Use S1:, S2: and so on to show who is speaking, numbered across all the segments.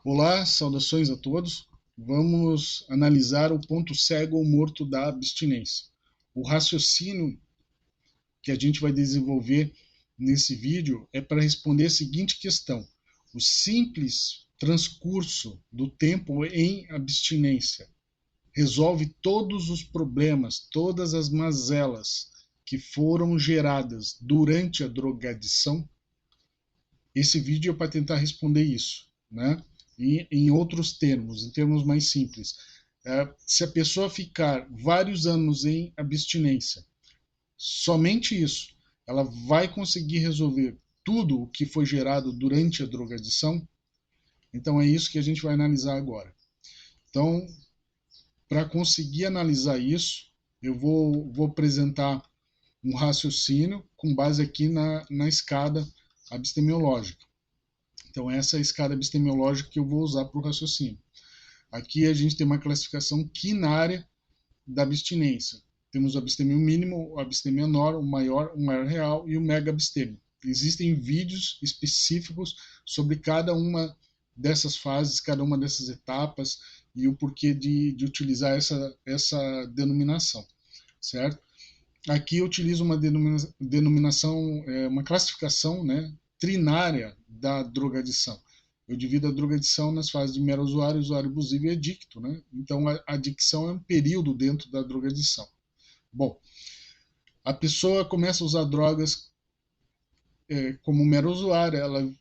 S1: Olá, saudações a todos. Vamos analisar o ponto cego ou morto da abstinência. O raciocínio que a gente vai desenvolver nesse vídeo é para responder a seguinte questão: o simples transcurso do tempo em abstinência resolve todos os problemas, todas as mazelas que foram geradas durante a drogadição? Esse vídeo é para tentar responder isso, né? E, em outros termos, em termos mais simples, se a pessoa ficar vários anos em abstinência, somente isso, ela vai conseguir resolver tudo o que foi gerado durante a drogadição? Então é isso que a gente vai analisar agora. Então, para conseguir analisar isso, eu vou apresentar um raciocínio com base aqui na escada abstemiológica. Então, essa é a escada epistemológica que eu vou usar para o raciocínio. Aqui a gente tem uma classificação quinária da abstinência. Temos o abstêmio mínimo, o abstêmio menor, o maior real e o mega abstêmio. Existem vídeos específicos sobre cada uma dessas fases, cada uma dessas etapas e o porquê de utilizar essa denominação, certo? Aqui eu utilizo uma denominação, uma classificação, né, trinária da drogadição. Eu divido a drogadição nas fases de mero usuário, usuário abusivo e adicto, né? Então a adicção é um período dentro da drogadição. Bom, a pessoa começa a usar drogas como mero usuário, ela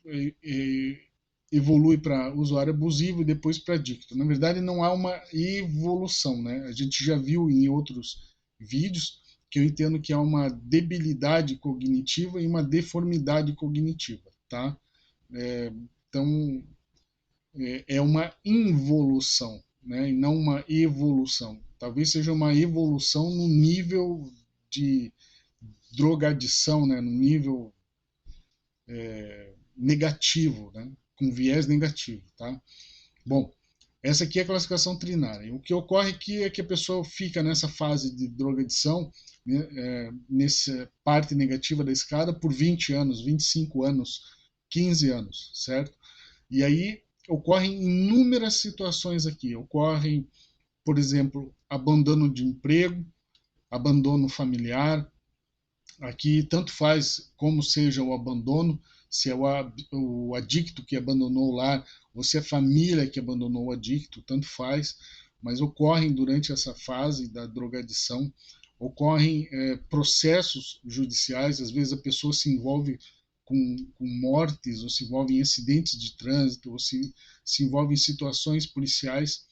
S1: evolui para usuário abusivo e depois para adicto. Na verdade, não há uma evolução, né? A gente já viu em outros vídeos que eu entendo que há uma debilidade cognitiva e uma deformidade cognitiva, tá? É, então, é uma involução, né? E não uma evolução. Talvez seja uma evolução no nível de drogadição, né? No nível negativo, né? Com viés negativo, tá? Bom, essa aqui é a classificação trinária. O que ocorre aqui é que a pessoa fica nessa fase de drogadição, né, nessa parte negativa da escada, por 20 anos, 25 anos, 15 anos, certo? E aí ocorrem inúmeras situações aqui. Ocorrem, por exemplo, abandono de emprego, abandono familiar. Aqui tanto faz como seja o abandono, se é o adicto que abandonou o lar ou se é a família que abandonou o adicto, tanto faz, mas ocorrem durante essa fase da drogadição, ocorrem processos judiciais, às vezes a pessoa se envolve com mortes, ou se envolve em acidentes de trânsito, ou se envolve em situações policiais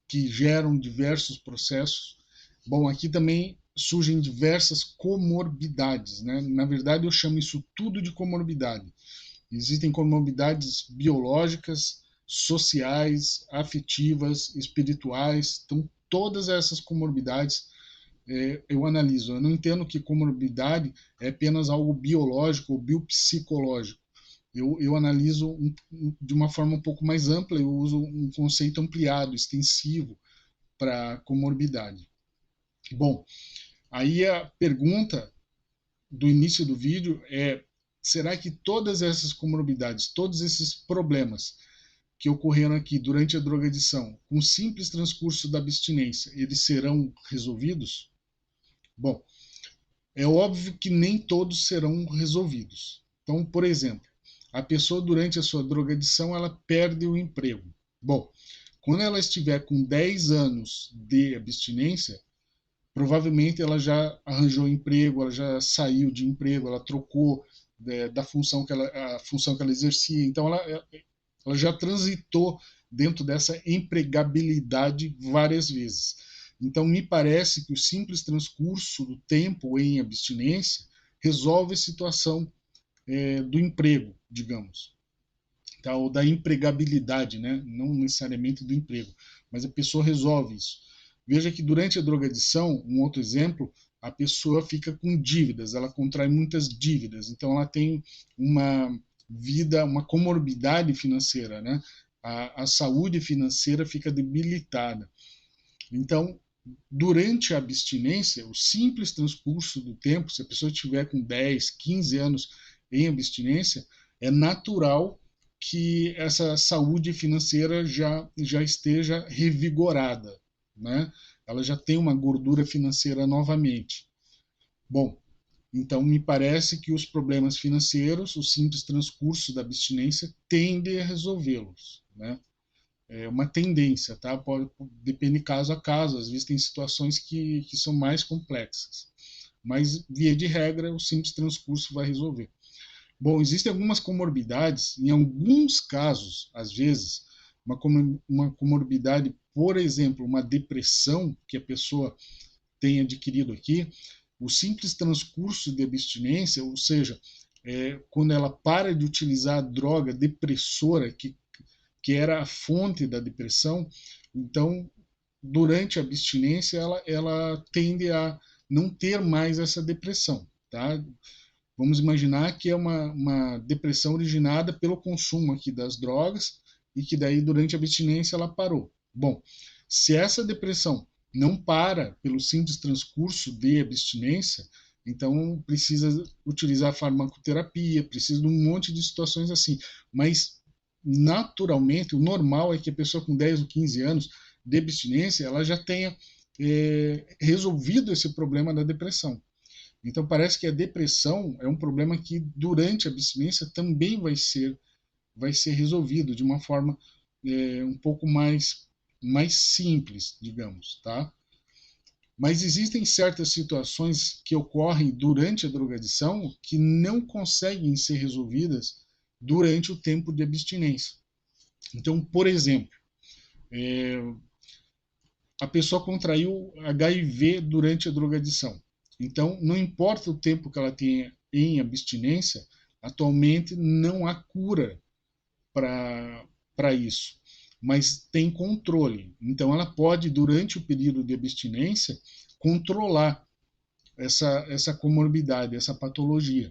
S1: que geram diversos processos. Bom, aqui também surgem diversas comorbidades, né? Na verdade, eu chamo isso tudo de comorbidade. Existem comorbidades biológicas, sociais, afetivas, espirituais. Então, todas essas comorbidades eu analiso. Eu não entendo que comorbidade é apenas algo biológico ou biopsicológico. Eu analiso de uma forma um pouco mais ampla, eu uso um conceito ampliado, extensivo para comorbidade. Bom, aí a pergunta do início do vídeo é: será que todas essas comorbidades, todos esses problemas que ocorreram aqui durante a drogadição, com o simples transcurso da abstinência, eles serão resolvidos? Bom, é óbvio que nem todos serão resolvidos. Então, por exemplo, a pessoa durante a sua drogadição ela perde o emprego. Bom, quando ela estiver com 10 anos de abstinência, provavelmente ela já arranjou emprego, ela já saiu de emprego, ela trocou da função a função que ela exercia, então ela já transitou dentro dessa empregabilidade várias vezes. Então me parece que o simples transcurso do tempo em abstinência resolve a situação do emprego, digamos, tá? Ou da empregabilidade, né? Não necessariamente do emprego, mas a pessoa resolve isso. Veja que durante a drogadição, um outro exemplo, a pessoa fica com dívidas, ela contrai muitas dívidas, então ela tem uma vida, uma comorbidade financeira, né? A saúde financeira fica debilitada. Então, durante a abstinência, o simples transcurso do tempo, se a pessoa estiver com 10, 15 anos em abstinência, é natural que essa saúde financeira já esteja revigorada, né? Ela já tem uma gordura financeira novamente. Bom, então me parece que os problemas financeiros, o simples transcurso da abstinência, tende a resolvê-los, né? É uma tendência, tá? Depende caso a caso, às vezes tem situações que são mais complexas, mas via de regra o simples transcurso vai resolver. Bom, existem algumas comorbidades, em alguns casos, às vezes, uma comorbidade, por exemplo, uma depressão que a pessoa tem adquirido aqui, o simples transcurso de abstinência, ou seja, quando ela para de utilizar a droga depressora que era a fonte da depressão, então, durante a abstinência, ela tende a não ter mais essa depressão, tá? Vamos imaginar que é uma depressão originada pelo consumo aqui das drogas e que daí durante a abstinência ela parou. Bom, se essa depressão não para pelo simples transcurso de abstinência, então precisa utilizar farmacoterapia, precisa de um monte de situações assim. Mas naturalmente, o normal é que a pessoa com 10 ou 15 anos de abstinência, ela já tenha resolvido esse problema da depressão. Então parece que a depressão é um problema que durante a abstinência também vai ser resolvido de uma forma um pouco mais simples, digamos, tá? Mas existem certas situações que ocorrem durante a drogadição que não conseguem ser resolvidas durante o tempo de abstinência. Então, por exemplo, a pessoa contraiu HIV durante a drogadição. Então, não importa o tempo que ela tenha em abstinência, atualmente não há cura para isso, mas tem controle. Então, ela pode, durante o período de abstinência, controlar essa comorbidade, essa patologia.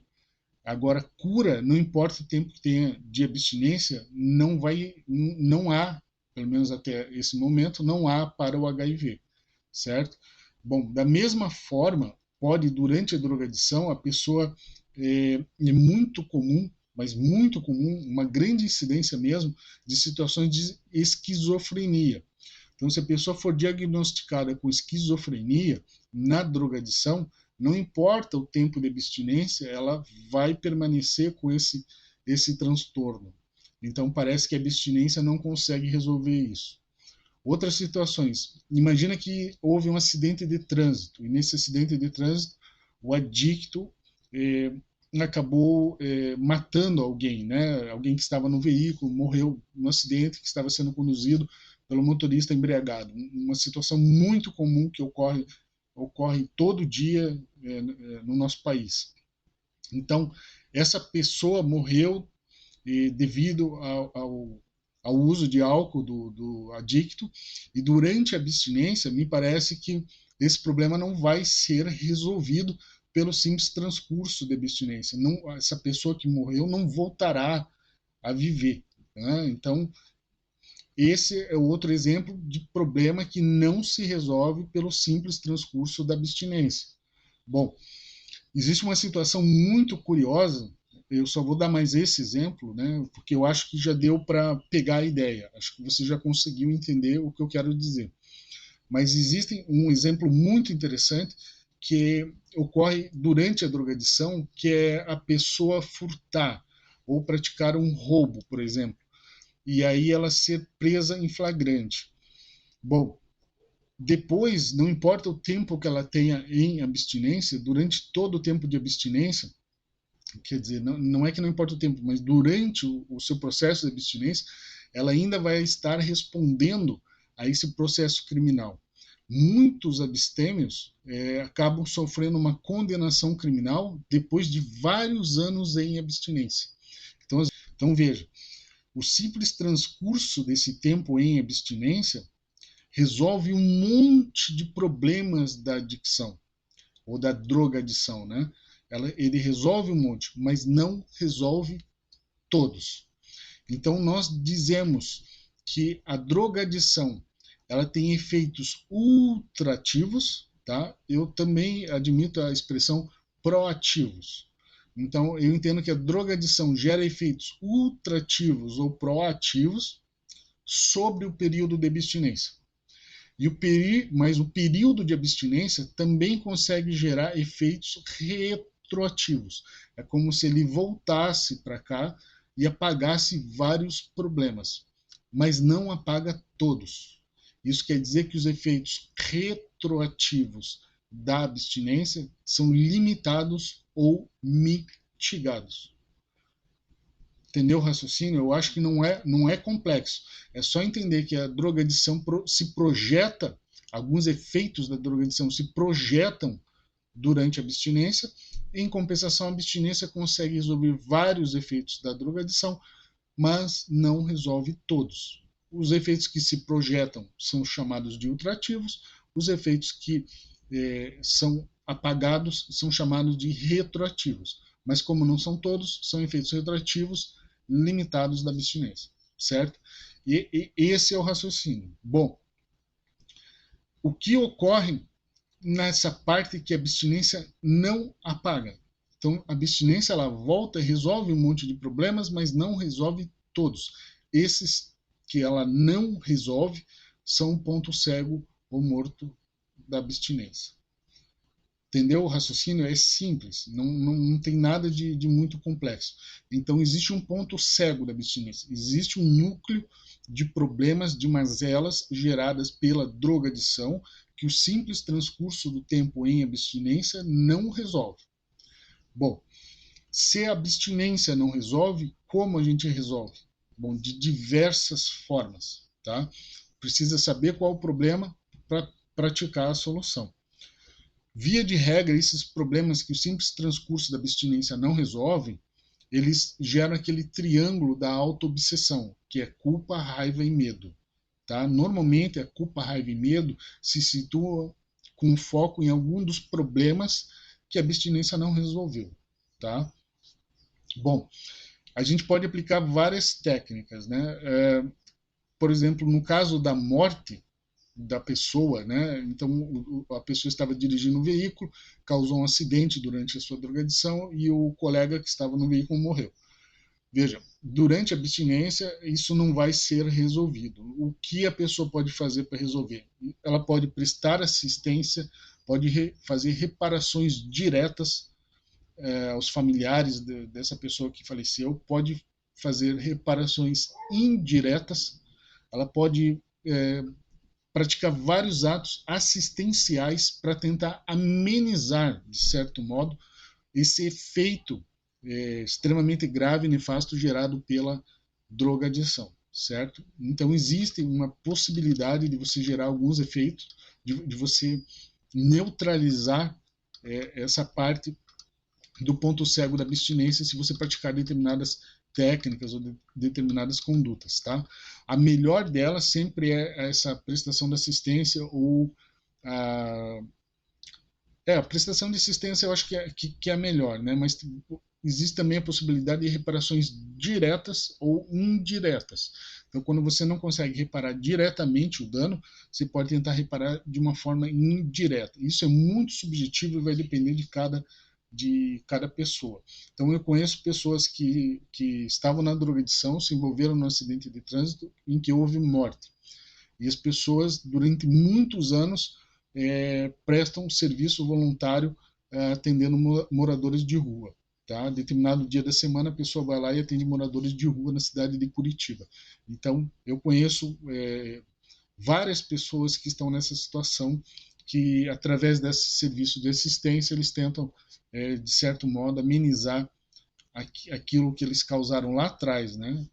S1: Agora, cura, não importa o tempo que tenha de abstinência, não há, pelo menos até esse momento, não há para o HIV, certo? Bom, da mesma forma, pode, durante a drogadição, a pessoa é muito comum, mas muito comum, uma grande incidência mesmo, de situações de esquizofrenia. Então, se a pessoa for diagnosticada com esquizofrenia na drogadição, não importa o tempo de abstinência, ela vai permanecer com esse transtorno. Então, parece que a abstinência não consegue resolver isso. Outras situações, imagina que houve um acidente de trânsito, e nesse acidente de trânsito, o adicto acabou matando alguém, né? Alguém que estava no veículo, morreu no acidente, que estava sendo conduzido pelo motorista embriagado. Uma situação muito comum que ocorre todo dia no nosso país. Então, essa pessoa morreu devido ao uso de álcool do adicto, e durante a abstinência, me parece que esse problema não vai ser resolvido pelo simples transcurso de abstinência. Não, essa pessoa que morreu não voltará a viver. Né? Então, esse é outro exemplo de problema que não se resolve pelo simples transcurso da abstinência. Bom, existe uma situação muito curiosa, eu só vou dar mais esse exemplo, né, porque eu acho que já deu para pegar a ideia, acho que você já conseguiu entender o que eu quero dizer. Mas existe um exemplo muito interessante que ocorre durante a drogadição, que é a pessoa furtar ou praticar um roubo, por exemplo, e aí ela ser presa em flagrante. Bom, depois, não importa o tempo que ela tenha em abstinência, durante todo o tempo de abstinência, quer dizer, não é que não importa o tempo, mas durante o seu processo de abstinência, ela ainda vai estar respondendo a esse processo criminal. Muitos abstêmios acabam sofrendo uma condenação criminal depois de vários anos em abstinência. Então veja, o simples transcurso desse tempo em abstinência resolve um monte de problemas da adicção ou da drogadição, né? Ele resolve um monte, mas não resolve todos. Então nós dizemos que a drogadição ela tem efeitos ultrativos, tá? Eu também admito a expressão proativos. Então, eu entendo que a drogadição gera efeitos ultrativos ou proativos sobre o período de abstinência. Mas o período de abstinência também consegue gerar efeitos retroativos. É como se ele voltasse para cá e apagasse vários problemas, mas não apaga todos. Isso quer dizer que os efeitos retroativos da abstinência são limitados ou mitigados. Entendeu o raciocínio? Eu acho que não é complexo. É só entender que a drogadição se projeta, alguns efeitos da drogadição se projetam durante a abstinência. Em compensação, a abstinência consegue resolver vários efeitos da drogadição, mas não resolve todos. Os efeitos que se projetam são chamados de ultrativos, os efeitos que são apagados são chamados de retroativos. Mas como não são todos, são efeitos retroativos limitados da abstinência, certo? E esse é o raciocínio. Bom, o que ocorre nessa parte que a abstinência não apaga? Então, a abstinência ela volta e resolve um monte de problemas, mas não resolve todos. Esses que ela não resolve são o ponto cego ou morto da abstinência. Entendeu? O raciocínio é simples, não tem nada de muito complexo. Então, existe um ponto cego da abstinência, existe um núcleo de problemas, de mazelas geradas pela drogadição, que o simples transcurso do tempo em abstinência não resolve. Bom, se a abstinência não resolve, como a gente resolve? Bom, de diversas formas, tá? Precisa saber qual o problema para praticar a solução. Via de regra, esses problemas que o simples transcurso da abstinência não resolve, eles geram aquele triângulo da autoobsessão, que é culpa, raiva e medo. Tá? Normalmente, a culpa, raiva e medo se situam com foco em algum dos problemas que a abstinência não resolveu. Tá? Bom, a gente pode aplicar várias técnicas. Né? Por exemplo, no caso da morte, da pessoa, né? Então a pessoa estava dirigindo um veículo, causou um acidente durante a sua drogadição e o colega que estava no veículo morreu. Veja, durante a abstinência isso não vai ser resolvido. O que a pessoa pode fazer para resolver? Ela pode prestar assistência, pode fazer reparações diretas aos familiares dessa pessoa que faleceu, pode fazer reparações indiretas, ela pode praticar vários atos assistenciais para tentar amenizar, de certo modo, esse efeito extremamente grave e nefasto gerado pela drogadição, certo? Então existe uma possibilidade de você gerar alguns efeitos, de você neutralizar essa parte do ponto cego da abstinência se você praticar determinadas técnicas ou determinadas condutas, tá? A melhor delas sempre é essa prestação de assistência ou a prestação de assistência eu acho que é a melhor, né? Mas existe também a possibilidade de reparações diretas ou indiretas. Então, quando você não consegue reparar diretamente o dano, você pode tentar reparar de uma forma indireta. Isso é muito subjetivo e vai depender de cada pessoa. Então, eu conheço pessoas que estavam na drogadição, se envolveram num acidente de trânsito em que houve morte. E as pessoas, durante muitos anos, prestam serviço voluntário atendendo moradores de rua. Tá? Determinado dia da semana, a pessoa vai lá e atende moradores de rua na cidade de Curitiba. Então, eu conheço várias pessoas que estão nessa situação, que através desse serviço de assistência, eles tentam, de certo modo, amenizar aquilo que eles causaram lá atrás, né?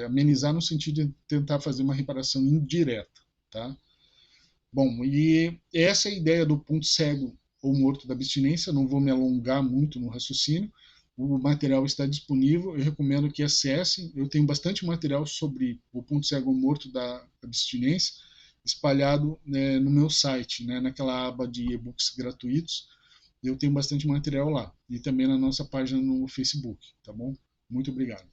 S1: Amenizar no sentido de tentar fazer uma reparação indireta, tá? Bom, e essa é a ideia do ponto cego ou morto da abstinência. Não vou me alongar muito no raciocínio. O material está disponível, eu recomendo que acessem. Eu tenho bastante material sobre o ponto cego ou morto da abstinência espalhado no meu site, né, naquela aba de e-books gratuitos. Eu tenho bastante material lá. E também na nossa página no Facebook, tá bom? Muito obrigado.